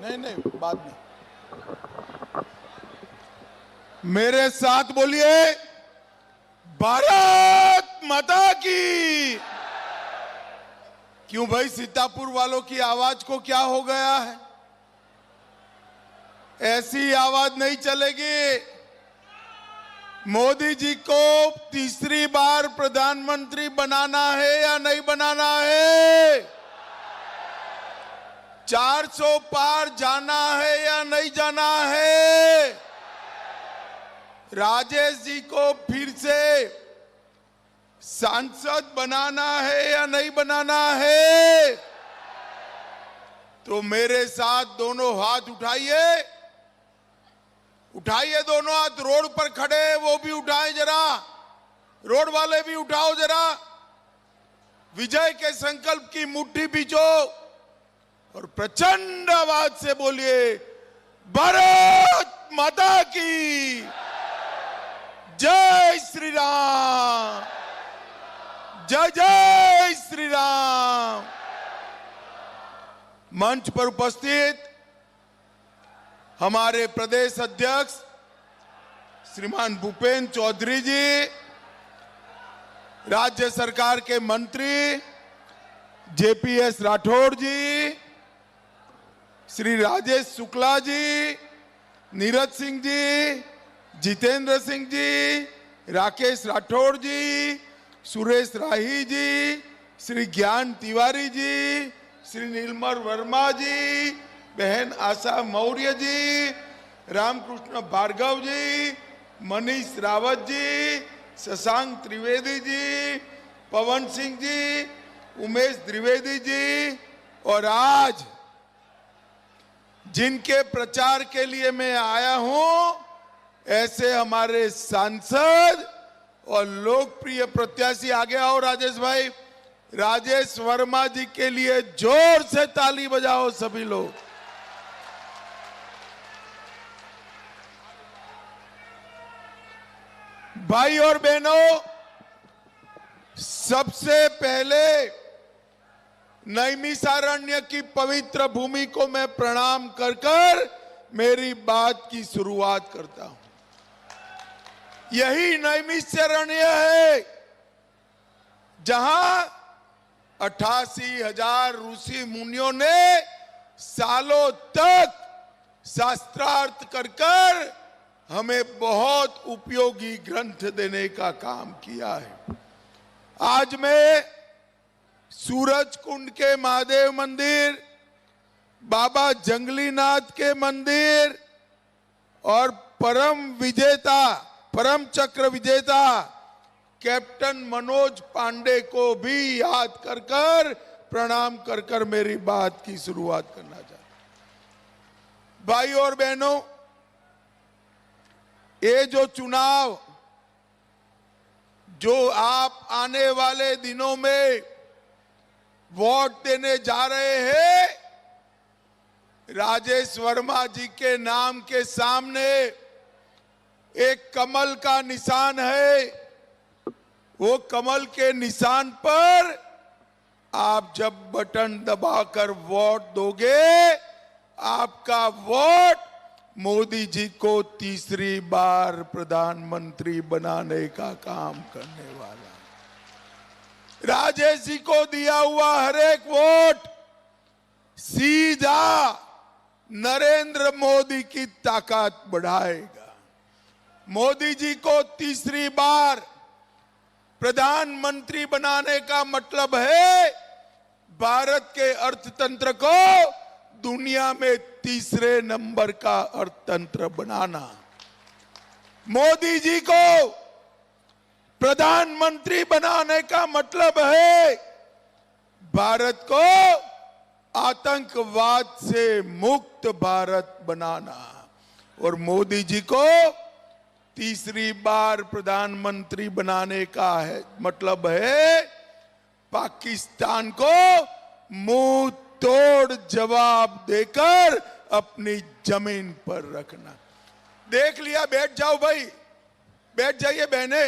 नहीं नहीं, बाद में मेरे साथ बोलिए, भारत माता की। क्यों भाई, सीतापुर वालों की आवाज को क्या हो गया है? ऐसी आवाज नहीं चलेगी। मोदी जी को तीसरी बार प्रधानमंत्री बनाना है या नहीं बनाना है? 400 पार जाना है या नहीं जाना है? राजेश जी को फिर से सांसद बनाना है या नहीं बनाना है? तो मेरे साथ दोनों हाथ उठाइए, उठाइए दोनों हाथ। रोड पर खड़े वो भी उठाएं जरा, रोड वाले भी उठाओ जरा। विजय के संकल्प की मुट्ठी बीचो और प्रचंड आवाज से बोलिए, भारत माता की जय श्री राम, जय जय श्री राम। मंच पर उपस्थित हमारे प्रदेश अध्यक्ष श्रीमान भूपेंद्र चौधरी जी, राज्य सरकार के मंत्री जेपीएस राठौड़ जी, श्री राजेश शुक्ला जी, नीरज सिंह जी, जितेंद्र सिंह जी, राकेश राठौड़ जी, सुरेश राही जी, श्री ज्ञान तिवारी जी, श्री नीलमर वर्मा जी, बहन आशा मौर्य जी, रामकृष्ण भार्गव जी, मनीष रावत जी, शशांक त्रिवेदी जी, पवन सिंह जी, उमेश द्विवेदी जी, और आज जिनके प्रचार के लिए मैं आया हूं, ऐसे हमारे सांसद और लोकप्रिय प्रत्याशी, आगे आओ राजेश भाई, राजेश वर्मा जी के लिए जोर से ताली बजाओ सभी लोग। भाई और बहनों, सबसे पहले नैमिषारण्य की पवित्र भूमि को मैं प्रणाम कर कर मेरी बात की शुरुआत करता हूं। यही नैमिषारण्य है जहां 88,000 ऋषि मुनियों ने सालों तक शास्त्रार्थ कर कर हमें बहुत उपयोगी ग्रंथ देने का काम किया है। आज मैं सूरज कुंड के महादेव मंदिर, बाबा जंगलीनाथ के मंदिर और परम चक्र विजेता कैप्टन मनोज पांडे को भी याद कर कर, प्रणाम कर कर मेरी बात की शुरुआत करना चाहता हूं। भाई और बहनों, ये जो चुनाव जो आप आने वाले दिनों में वोट देने जा रहे हैं, राजेश वर्मा जी के नाम के सामने एक कमल का निशान है। वो कमल के निशान पर आप जब बटन दबाकर वोट दोगे, आपका वोट मोदी जी को तीसरी बार प्रधानमंत्री बनाने का काम करने वाला। राजेश जी को दिया हुआ हर एक वोट सीधा नरेंद्र मोदी की ताकत बढ़ाएगा। मोदी जी को तीसरी बार प्रधानमंत्री बनाने का मतलब है भारत के अर्थतंत्र को दुनिया में तीसरे नंबर का अर्थतंत्र बनाना। मोदी जी को प्रधानमंत्री बनाने का मतलब है भारत को आतंकवाद से मुक्त भारत बनाना। और मोदी जी को तीसरी बार प्रधानमंत्री बनाने का है मतलब है पाकिस्तान को मुंह तोड़ जवाब देकर अपनी जमीन पर रखना। देख लिया, बैठ जाओ भाई, बैठ जाइए बहने।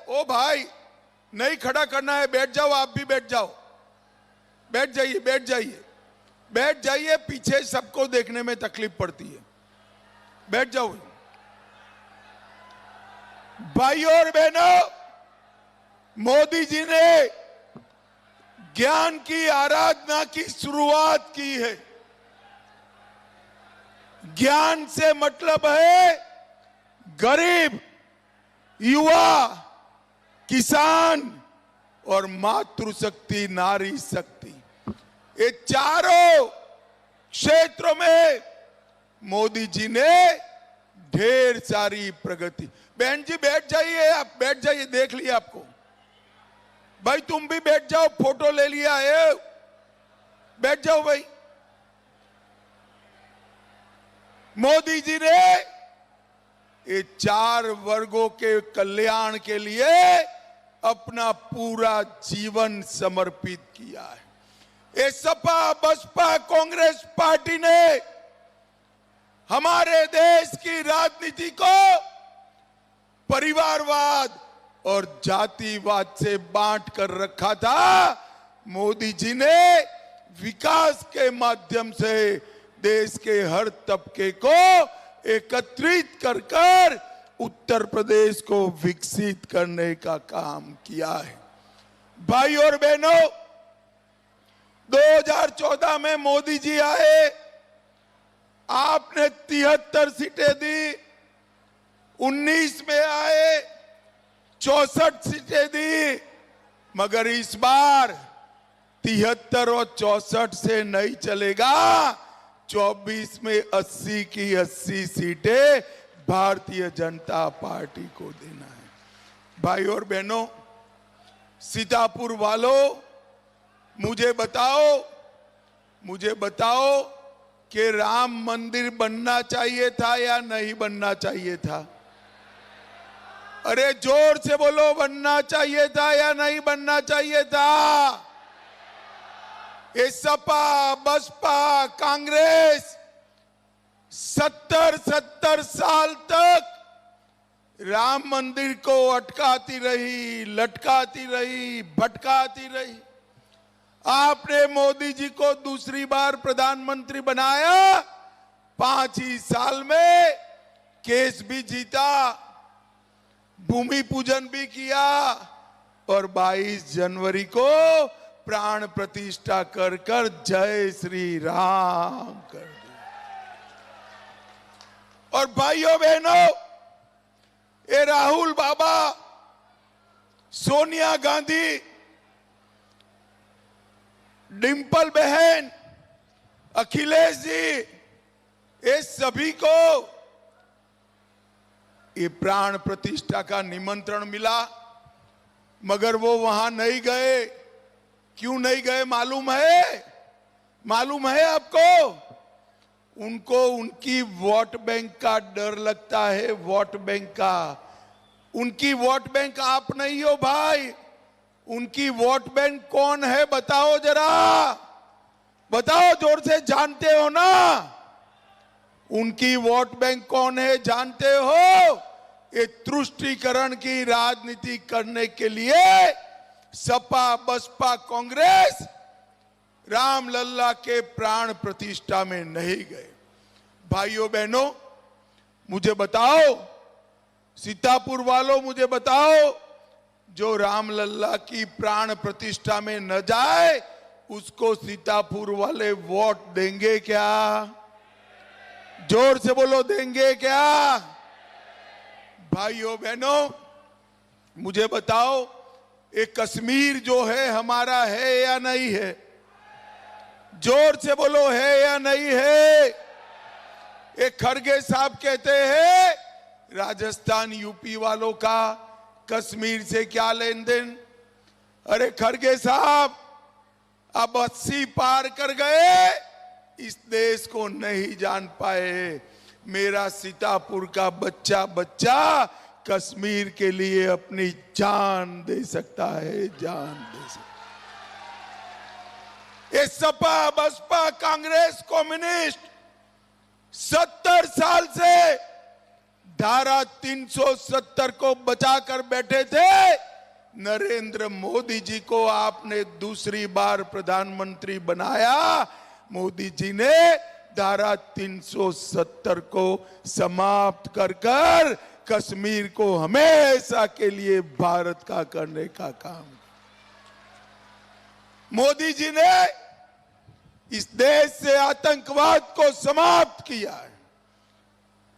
ओ भाई, नहीं खड़ा करना है, बैठ जाओ, आप भी बैठ जाओ, बैठ जाइए, बैठ जाइए। बैठ जाइए, पीछे सबको देखने में तकलीफ पड़ती है, बैठ जाओ। भाइयों और बहनों, मोदी जी ने ज्ञान की आराधना की शुरुआत की है। ज्ञान से मतलब है गरीब, युवा, किसान और मातृशक्ति, नारी शक्ति, ये चारों क्षेत्रों में मोदी जी ने ढेर सारी प्रगति। बहन जी बैठ जाइए, आप बैठ जाइए, देख लिया आपको। भाई तुम भी बैठ जाओ, फोटो ले लिया है, बैठ जाओ भाई। मोदी जी ने ये चार वर्गों के कल्याण के लिए अपना पूरा जीवन समर्पित किया है। ये सपा, बसपा, कांग्रेस पार्टी ने हमारे देश की राजनीति को परिवारवाद और जातिवाद से बांट कर रखा था। मोदी जी ने विकास के माध्यम से देश के हर तबके को एकत्रित कर उत्तर प्रदेश को विकसित करने का काम किया है। भाई और बहनों, 2014 में मोदी जी आए, आपने 73 सीटें दी, 19 में आए 64 सीटें दी, मगर इस बार 73 और 64 से नहीं चलेगा। 24 में 80 की 80 सीटें भारतीय जनता पार्टी को देना है। भाई और बहनों, सीतापुर वालों, मुझे बताओ कि राम मंदिर बनना चाहिए था या नहीं बनना चाहिए था? अरे जोर से बोलो, बनना चाहिए था या नहीं बनना चाहिए था? ये सपा, बसपा, कांग्रेस 70 साल तक राम मंदिर को अटकाती रही, लटकाती रही, भटकाती रही। आपने मोदी जी को दूसरी बार प्रधानमंत्री बनाया, 5 ही साल में केस भी जीता, भूमि पूजन भी किया और 22 जनवरी को प्राण प्रतिष्ठा कर जय श्री राम कर दिया। और भाइयों बहनों, ये राहुल बाबा, सोनिया गांधी, डिंपल बहन, अखिलेश जी, ये सभी को ये प्राण प्रतिष्ठा का निमंत्रण मिला, मगर वो वहां नहीं गए। क्यों नहीं गए मालूम है? मालूम है आपको? उनको उनकी वोट बैंक का डर लगता है, वोट बैंक का। उनकी वोट बैंक आप नहीं हो भाई। उनकी वोट बैंक कौन है बताओ जरा, बताओ जोर से, जानते हो ना? उनकी वोट बैंक कौन है जानते हो? ये तुष्टीकरण की राजनीति करने के लिए सपा, बसपा, कांग्रेस रामलल्ला के प्राण प्रतिष्ठा में नहीं गए। भाइयों बहनों, मुझे बताओ, सीतापुर वालों मुझे बताओ, जो रामलल्ला की प्राण प्रतिष्ठा में न जाए उसको सीतापुर वाले वोट देंगे क्या? जोर से बोलो, देंगे क्या? भाइयों बहनों, मुझे बताओ, ये कश्मीर जो है हमारा है या नहीं है? जोर से बोलो, है या नहीं है? ये खड़गे साहब कहते हैं राजस्थान यूपी वालों का कश्मीर से क्या लेन देन। अरे खड़गे साहब, अब 80 पार कर गए, इस देश को नहीं जान पाए। मेरा सीतापुर का बच्चा कश्मीर के लिए अपनी जान दे सकता है, जान दे सकता है। ये सपा, बसपा, कांग्रेस, कम्युनिस्ट 70 साल से धारा 370 को बचाकर बैठे थे। नरेंद्र मोदी जी को आपने दूसरी बार प्रधानमंत्री बनाया, मोदी जी ने धारा 370 को समाप्त कर कर कश्मीर को हमेशा के लिए भारत का करने का काम। मोदी जी ने इस देश से आतंकवाद को समाप्त किया है।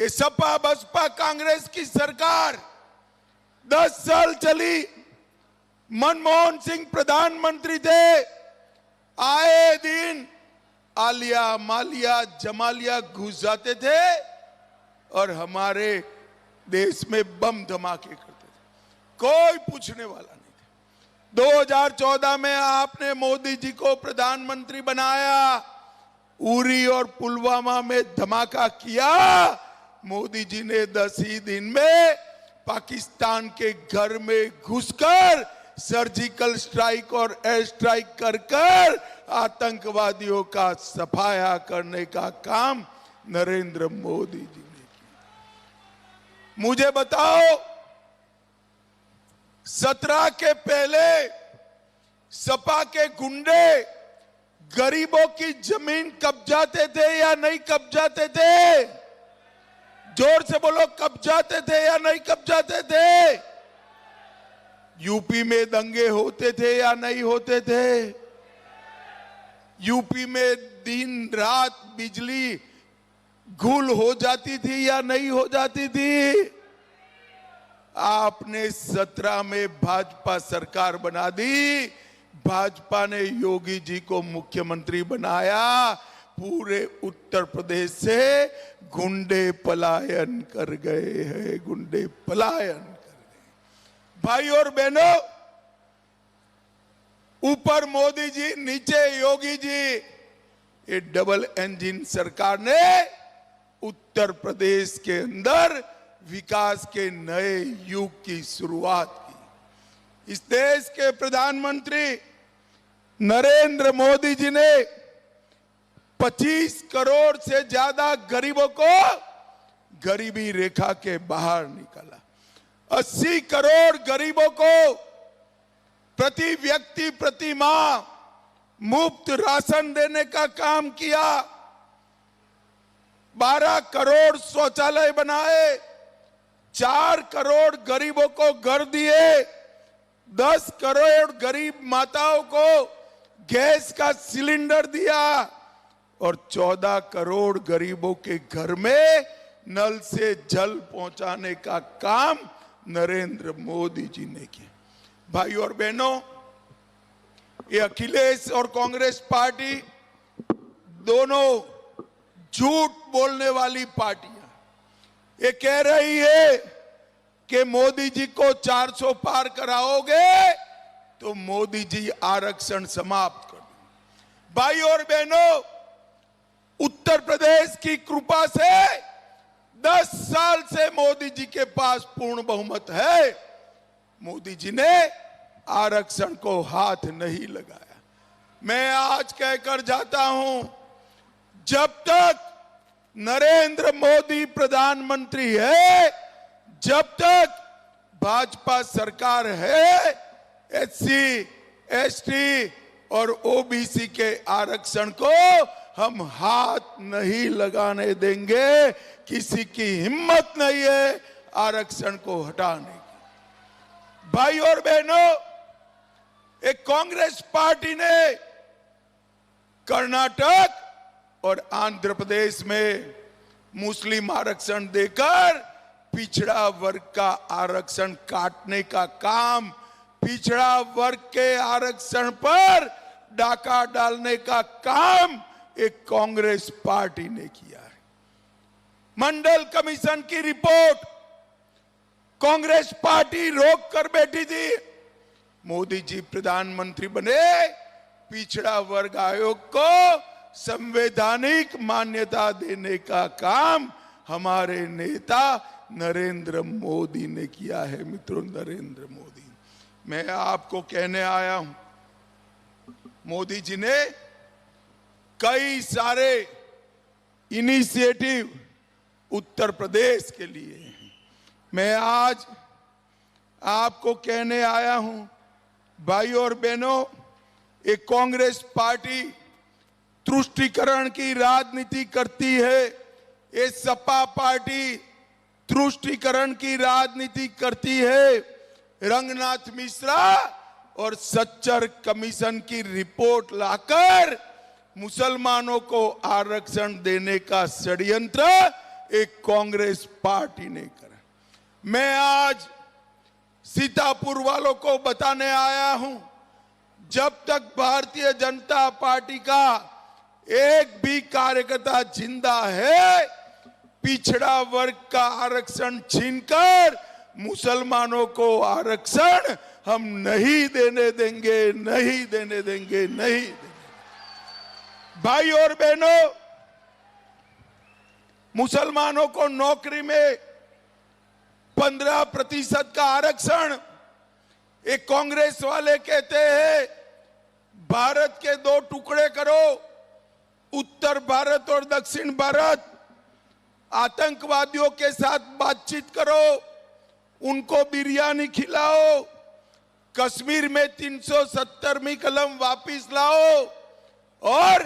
ये सपा बसपा कांग्रेस की सरकार 10 साल चली। मनमोहन सिंह प्रधानमंत्री थे। आए दिन आलिया मालिया जमालिया घुस जाते थे और हमारे देश में बम धमाके करते थे, कोई पूछने वाला नहीं था। 2014 में आपने मोदी जी को प्रधानमंत्री बनाया, उरी और पुलवामा में धमाका किया। मोदी जी ने 10 ही दिन में पाकिस्तान के घर में घुसकर सर्जिकल स्ट्राइक और एयर स्ट्राइक कर कर आतंकवादियों का सफाया करने का काम नरेंद्र मोदी जी ने किया। मुझे बताओ, 17 के पहले सपा के गुंडे गरीबों की जमीन कब्जाते थे या नहीं कब्जाते थे? जोर से बोलो, कब्जाते थे या नहीं कब्जाते थे? यूपी में दंगे होते थे या नहीं होते थे? यूपी में दिन रात बिजली गुल हो जाती थी या नहीं हो जाती थी? आपने 17 में भाजपा सरकार बना दी। भाजपा ने योगी जी को मुख्यमंत्री बनाया। पूरे उत्तर प्रदेश से गुंडे पलायन कर गए हैं, गुंडे पलायन कर गए। भाई और बहनों, ऊपर मोदी जी, नीचे योगी जी, ये डबल इंजन सरकार ने उत्तर प्रदेश के अंदर विकास के नए युग की शुरुआत की। इस देश के प्रधानमंत्री नरेंद्र मोदी जी ने 25 करोड़ से ज्यादा गरीबों को गरीबी रेखा के बाहर निकाला। 80 करोड़ गरीबों को प्रति व्यक्ति प्रति माह मुफ्त राशन देने का काम किया। 12 करोड़ शौचालय बनाए, 4 करोड़ गरीबों को घर दिए, 10 करोड़ गरीब माताओं को गैस का सिलेंडर दिया और 14 करोड़ गरीबों के घर में नल से जल पहुंचाने का काम नरेंद्र मोदी जी ने किया। भाई और बहनों, ये अखिलेश और कांग्रेस पार्टी दोनों झूठ बोलने वाली पार्टियां, ये कह रही है कि मोदी जी को 400 पार कराओगे तो मोदी जी आरक्षण समाप्त कर देंगे। भाई और बहनों, उत्तर प्रदेश की कृपा से 10 साल से मोदी जी के पास पूर्ण बहुमत है। मोदी जी ने आरक्षण को हाथ नहीं लगाया। मैं आज कहकर जाता हूं, जब तक नरेंद्र मोदी प्रधानमंत्री है, जब तक भाजपा सरकार है, एससी, एसटी और ओबीसी के आरक्षण को हम हाथ नहीं लगाने देंगे। किसी की हिम्मत नहीं है आरक्षण को हटाने की। भाई और बहनों, एक कांग्रेस पार्टी ने कर्नाटक और आंध्र प्रदेश में मुस्लिम आरक्षण देकर पिछड़ा वर्ग का आरक्षण काटने का काम, पिछड़ा वर्ग के आरक्षण पर डाका डालने का काम एक कांग्रेस पार्टी ने किया है। मंडल कमीशन की रिपोर्ट कांग्रेस पार्टी रोक कर बैठी थी। मोदी जी प्रधानमंत्री बने, पिछड़ा वर्ग आयोग को संवैधानिक मान्यता देने का काम हमारे नेता नरेंद्र मोदी ने किया है। मित्रों, नरेंद्र मोदी, मैं आपको कहने आया हूं, मोदी जी ने कई सारे इनिशिएटिव उत्तर प्रदेश के लिए हैं। मैं आज आपको कहने आया हूं, भाई और बहनों, एक कांग्रेस पार्टी तुष्टीकरण की राजनीति करती है। ये सपा पार्टी तुष्टीकरण की राजनीति करती है। रंगनाथ मिश्रा और सच्चर कमीशन की रिपोर्ट लाकर मुसलमानों को आरक्षण देने का षड्यंत्र एक कांग्रेस पार्टी ने करा। मैं आज सीतापुर वालों को बताने आया हूं, जब तक भारतीय जनता पार्टी का एक भी कार्यकर्ता जिंदा है, पिछड़ा वर्ग का आरक्षण छीनकर मुसलमानों को आरक्षण हम नहीं देने देंगे, नहीं देने देंगे, नहीं देंगे। भाई और बहनों, मुसलमानों को नौकरी में 15% का आरक्षण, एक कांग्रेस वाले कहते हैं भारत के 2 टुकड़े करो, उत्तर भारत और दक्षिण भारत, आतंकवादियों के साथ बातचीत करो, उनको बिरयानी खिलाओ, कश्मीर में 370वीं कलम वापिस लाओ और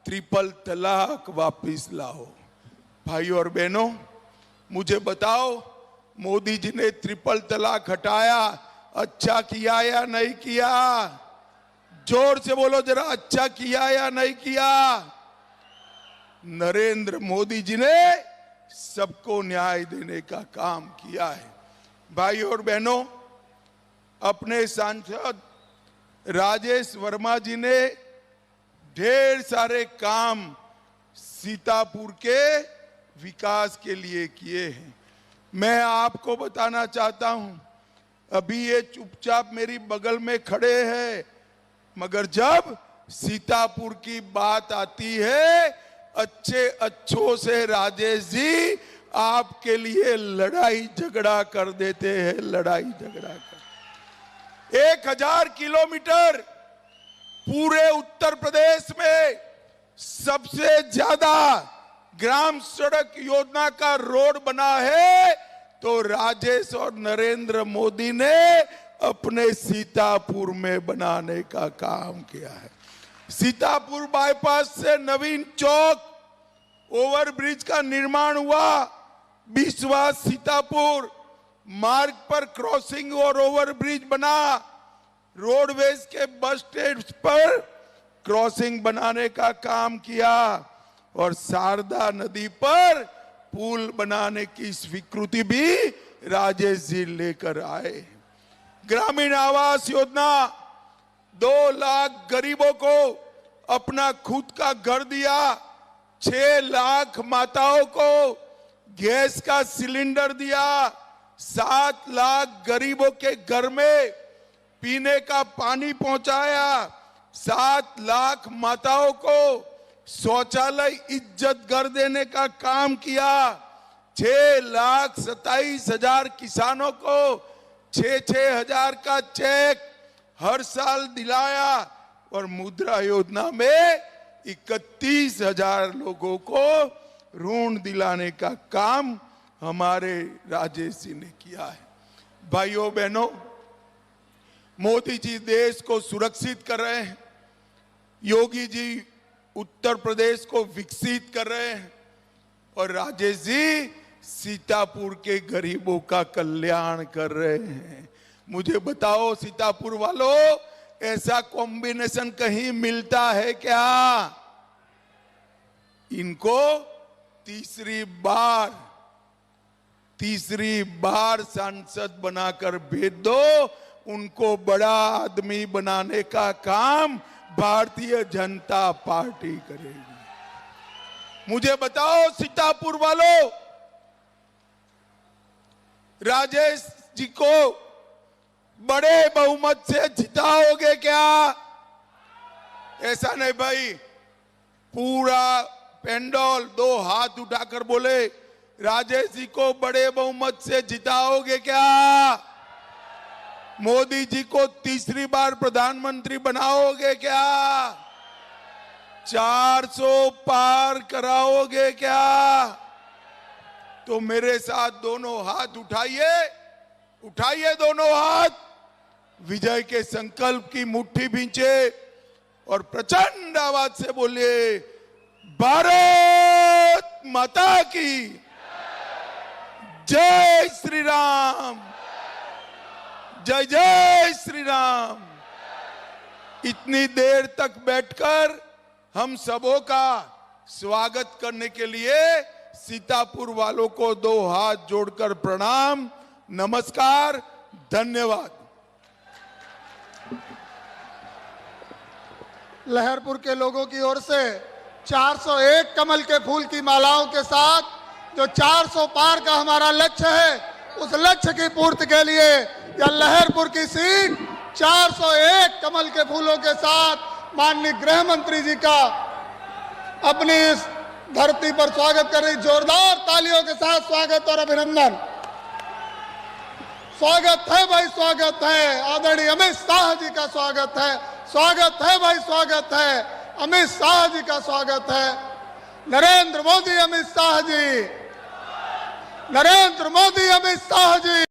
ट्रिपल तलाक वापिस लाओ। भाई और बहनों, मुझे बताओ, मोदी जी ने ट्रिपल तलाक हटाया, अच्छा किया या नहीं किया? जोर से बोलो जरा, अच्छा किया या नहीं किया? नरेंद्र मोदी जी ने सबको न्याय देने का काम किया है। भाई और बहनों, अपने सांसद राजेश वर्मा जी ने ढेर सारे काम सीतापुर के विकास के लिए किए हैं। मैं आपको बताना चाहता हूं, अभी ये चुपचाप मेरी बगल में खड़े हैं, मगर जब सीतापुर की बात आती है, अच्छे अच्छों से राजेश जी आपके लिए लड़ाई झगड़ा कर देते हैं, लड़ाई झगड़ा कर। 1000 किलोमीटर पूरे उत्तर प्रदेश में सबसे ज्यादा ग्राम सड़क योजना का रोड बना है तो राजेश और नरेंद्र मोदी ने अपने सीतापुर में बनाने का काम किया है। सीतापुर बाईपास से नवीन चौक ओवरब्रिज का निर्माण हुआ, विश्वास सीतापुर मार्ग पर क्रॉसिंग और ओवरब्रिज बना, रोडवेज के बस स्टैंड पर क्रॉसिंग बनाने का काम किया और शारदा नदी पर पुल बनाने की स्वीकृति भी राजेश जी लेकर आए। ग्रामीण आवास योजना 2 लाख गरीबों को अपना खुद का घर दिया, 6 लाख माताओं को गैस का सिलेंडर दिया, 7 लाख गरीबों के घर में पीने का पानी पहुंचाया, 7 लाख माताओं को शौचालय इज्जत घर देने का काम किया, 6,27,000 किसानों को 6-6 हजार का चेक हर साल दिलाया और मुद्रा योजना में 31,000 लोगों को ऋण दिलाने का काम हमारे राजेश जी ने किया है। भाइयों बहनों, मोदी जी देश को सुरक्षित कर रहे हैं, योगी जी उत्तर प्रदेश को विकसित कर रहे हैं और राजेश जी सीतापुर के गरीबों का कल्याण कर रहे हैं। मुझे बताओ सीतापुर वालों, ऐसा कॉम्बिनेशन कहीं मिलता है क्या? इनको तीसरी बार सांसद बनाकर भेज दो, उनको बड़ा आदमी बनाने का काम भारतीय जनता पार्टी करेगी। मुझे बताओ सीतापुर वालों, राजेश जी को बड़े बहुमत से जिताओगे क्या? ऐसा नहीं भाई, पूरा पेंडोल 2 हाथ उठाकर बोले, राजेश जी को बड़े बहुमत से जिताओगे क्या? मोदी जी को तीसरी बार प्रधानमंत्री बनाओगे क्या? 400 पार कराओगे क्या? तो मेरे साथ दोनों हाथ उठाइए, उठाइए दोनों हाथ, विजय के संकल्प की मुट्ठी भींचे, और प्रचंड आवाज से बोलिए, भारत माता की जय श्री राम, जय जय श्री राम। इतनी देर तक बैठकर हम सबों का स्वागत करने के लिए सीतापुर वालों को दो हाथ जोड़कर प्रणाम, नमस्कार, धन्यवाद। लहरपुर के लोगों की ओर से 401 कमल के फूल की मालाओं के साथ जो 400 पार का हमारा लक्ष्य है, उस लक्ष्य की पूर्ति के लिए यह लहरपुर की सीट 401 कमल के फूलों के साथ माननीय गृह मंत्री जी का अपनी इस धरती पर स्वागत कर रही। जोरदार तालियों के साथ स्वागत और अभिनंदन। स्वागत है भाई, स्वागत है। आदरणीय अमित शाह जी का स्वागत है, स्वागत है भाई, स्वागत है। अमित शाह जी का स्वागत है। नरेंद्र मोदी अमित शाह जी, नरेंद्र मोदी अमित शाह जी।